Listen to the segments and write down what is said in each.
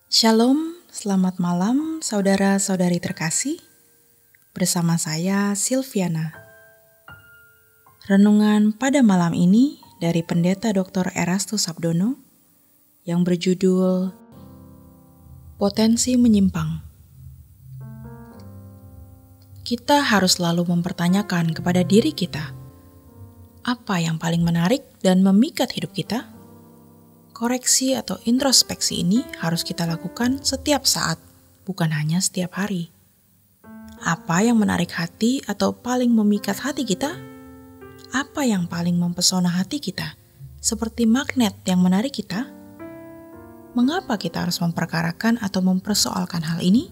Shalom, selamat malam saudara-saudari terkasih. Bersama saya Silviana. Renungan pada malam ini dari Pendeta Dr. Erastus Sabdono yang berjudul Potensi Menyimpang. Kita harus selalu mempertanyakan kepada diri kita, apa yang paling menarik dan memikat hidup kita? Koreksi atau introspeksi ini harus kita lakukan setiap saat, bukan hanya setiap hari. Apa yang menarik hati atau paling memikat hati kita? Apa yang paling mempesona hati kita? Seperti magnet yang menarik kita? Mengapa kita harus memperkarakan atau mempersoalkan hal ini?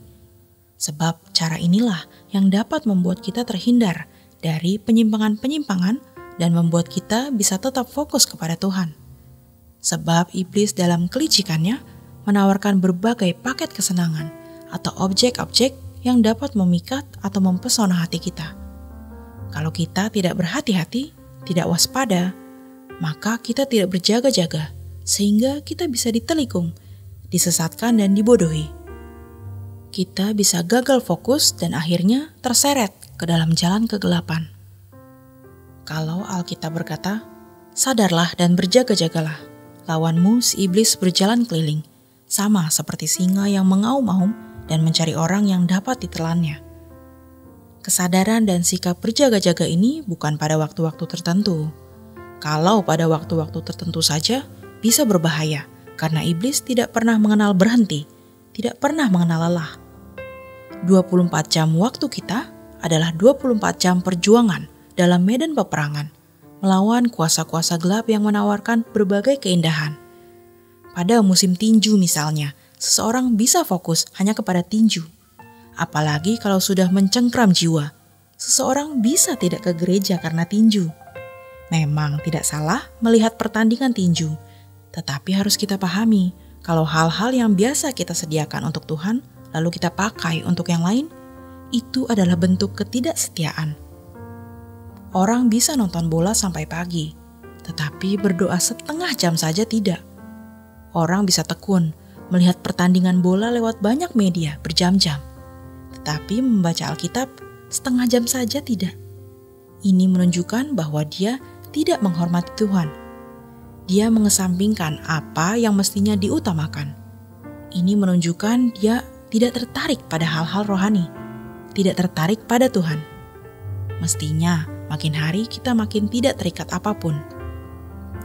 Sebab cara inilah yang dapat membuat kita terhindar dari penyimpangan-penyimpangan dan membuat kita bisa tetap fokus kepada Tuhan. Sebab iblis dalam kelicikannya menawarkan berbagai paket kesenangan atau objek-objek yang dapat memikat atau mempesona hati kita. Kalau kita tidak berhati-hati, tidak waspada, maka kita tidak berjaga-jaga sehingga kita bisa ditelikung, disesatkan dan dibodohi. Kita bisa gagal fokus dan akhirnya terseret ke dalam jalan kegelapan. Kalau Alkitab berkata, "Sadarlah dan berjaga-jagalah. Lawanmu si iblis berjalan keliling, sama seperti singa yang mengaum-aum dan mencari orang yang dapat ditelannya." Kesadaran dan sikap berjaga-jaga ini bukan pada waktu-waktu tertentu. Kalau pada waktu-waktu tertentu saja bisa berbahaya, karena iblis tidak pernah mengenal berhenti, tidak pernah mengenal lelah. 24 jam waktu kita adalah 24 jam perjuangan dalam medan peperangan, melawan kuasa-kuasa gelap yang menawarkan berbagai keindahan. Pada musim tinju misalnya, seseorang bisa fokus hanya kepada tinju. Apalagi kalau sudah mencengkram jiwa, seseorang bisa tidak ke gereja karena tinju. Memang tidak salah melihat pertandingan tinju, tetapi harus kita pahami kalau hal-hal yang biasa kita sediakan untuk Tuhan, lalu kita pakai untuk yang lain, itu adalah bentuk ketidaksetiaan. Orang bisa nonton bola sampai pagi, tetapi berdoa setengah jam saja tidak. Orang bisa tekun melihat pertandingan bola lewat banyak media berjam-jam, tetapi membaca Alkitab setengah jam saja tidak. Ini menunjukkan bahwa dia tidak menghormati Tuhan. Dia mengesampingkan apa yang mestinya diutamakan. Ini menunjukkan dia tidak tertarik pada hal-hal rohani, tidak tertarik pada Tuhan. Mestinya makin hari kita makin tidak terikat apapun.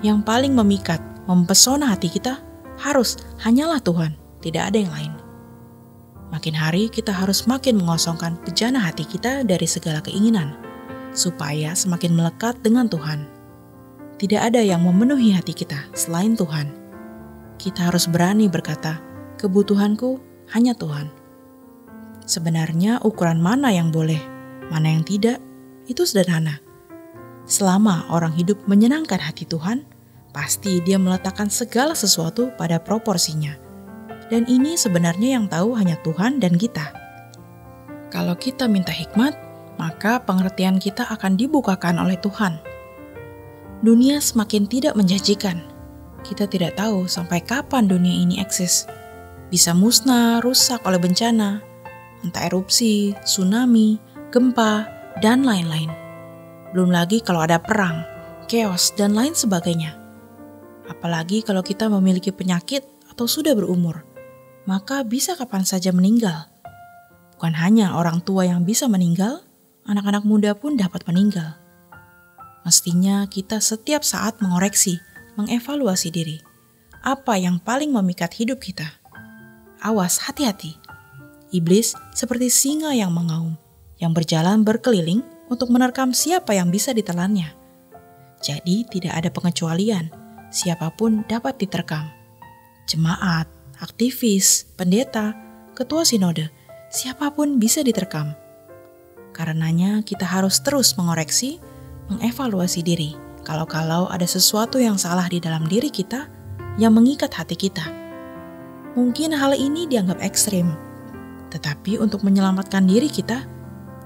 Yang paling memikat, mempesona hati kita harus hanyalah Tuhan, tidak ada yang lain. Makin hari kita harus makin mengosongkan bejana hati kita dari segala keinginan, supaya semakin melekat dengan Tuhan. Tidak ada yang memenuhi hati kita selain Tuhan. Kita harus berani berkata, kebutuhanku hanya Tuhan. Sebenarnya ukuran mana yang boleh, mana yang tidak, itu sederhana. Selama orang hidup menyenangkan hati Tuhan, pasti dia meletakkan segala sesuatu pada proporsinya. Dan ini sebenarnya yang tahu hanya Tuhan dan kita. Kalau kita minta hikmat, maka pengertian kita akan dibukakan oleh Tuhan. Dunia semakin tidak menjanjikan. Kita tidak tahu sampai kapan dunia ini eksis. Bisa musnah, rusak oleh bencana, entah erupsi, tsunami, gempa, dan lain-lain. Belum lagi kalau ada perang, chaos, dan lain sebagainya. Apalagi kalau kita memiliki penyakit atau sudah berumur, maka bisa kapan saja meninggal. Bukan hanya orang tua yang bisa meninggal, anak-anak muda pun dapat meninggal. Mestinya kita setiap saat mengoreksi, mengevaluasi diri. Apa yang paling memikat hidup kita? Awas, hati-hati. Iblis seperti singa yang mengaum, yang berjalan berkeliling untuk menerkam siapa yang bisa ditelannya. Jadi tidak ada pengecualian, siapapun dapat diterkam. Jemaat, aktivis, pendeta, ketua sinode, siapapun bisa diterkam. Karenanya kita harus terus mengoreksi, mengevaluasi diri, kalau-kalau ada sesuatu yang salah di dalam diri kita yang mengikat hati kita. Mungkin hal ini dianggap ekstrim, tetapi untuk menyelamatkan diri kita,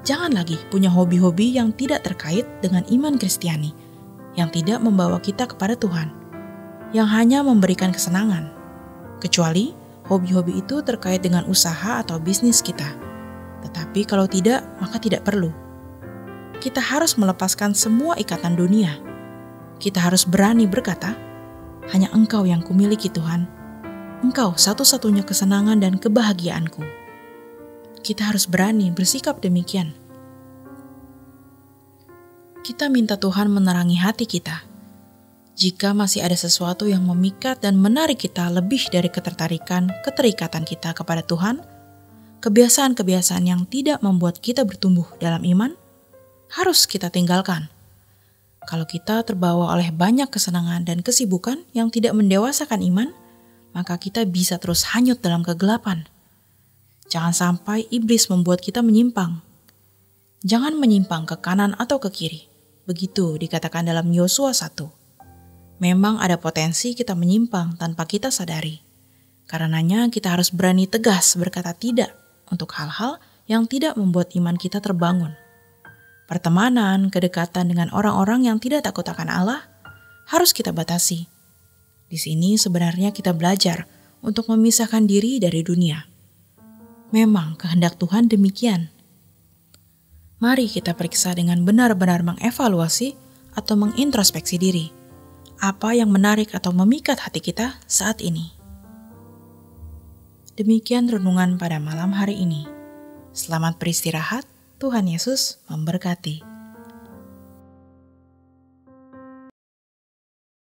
jangan lagi punya hobi-hobi yang tidak terkait dengan iman Kristiani, yang tidak membawa kita kepada Tuhan, yang hanya memberikan kesenangan. Kecuali hobi-hobi itu terkait dengan usaha atau bisnis kita. Tetapi kalau tidak, maka tidak perlu. Kita harus melepaskan semua ikatan dunia. Kita harus berani berkata, hanya Engkau yang kumiliki Tuhan. Engkau satu-satunya kesenangan dan kebahagiaanku. Kita harus berani bersikap demikian. Kita minta Tuhan menerangi hati kita. Jika masih ada sesuatu yang memikat dan menarik kita lebih dari keterikatan kita kepada Tuhan, kebiasaan-kebiasaan yang tidak membuat kita bertumbuh dalam iman, harus kita tinggalkan. Kalau kita terbawa oleh banyak kesenangan dan kesibukan yang tidak mendewasakan iman, maka kita bisa terus hanyut dalam kegelapan. Jangan sampai iblis membuat kita menyimpang. Jangan menyimpang ke kanan atau ke kiri. Begitu dikatakan dalam Yosua 1. Memang ada potensi kita menyimpang tanpa kita sadari. Karenanya kita harus berani tegas berkata tidak untuk hal-hal yang tidak membuat iman kita terbangun. Pertemanan, kedekatan dengan orang-orang yang tidak takut akan Allah harus kita batasi. Di sini sebenarnya kita belajar untuk memisahkan diri dari dunia. Memang kehendak Tuhan demikian. Mari kita periksa dengan benar-benar mengevaluasi atau mengintrospeksi diri. Apa yang menarik atau memikat hati kita saat ini? Demikian renungan pada malam hari ini. Selamat beristirahat. Tuhan Yesus memberkati.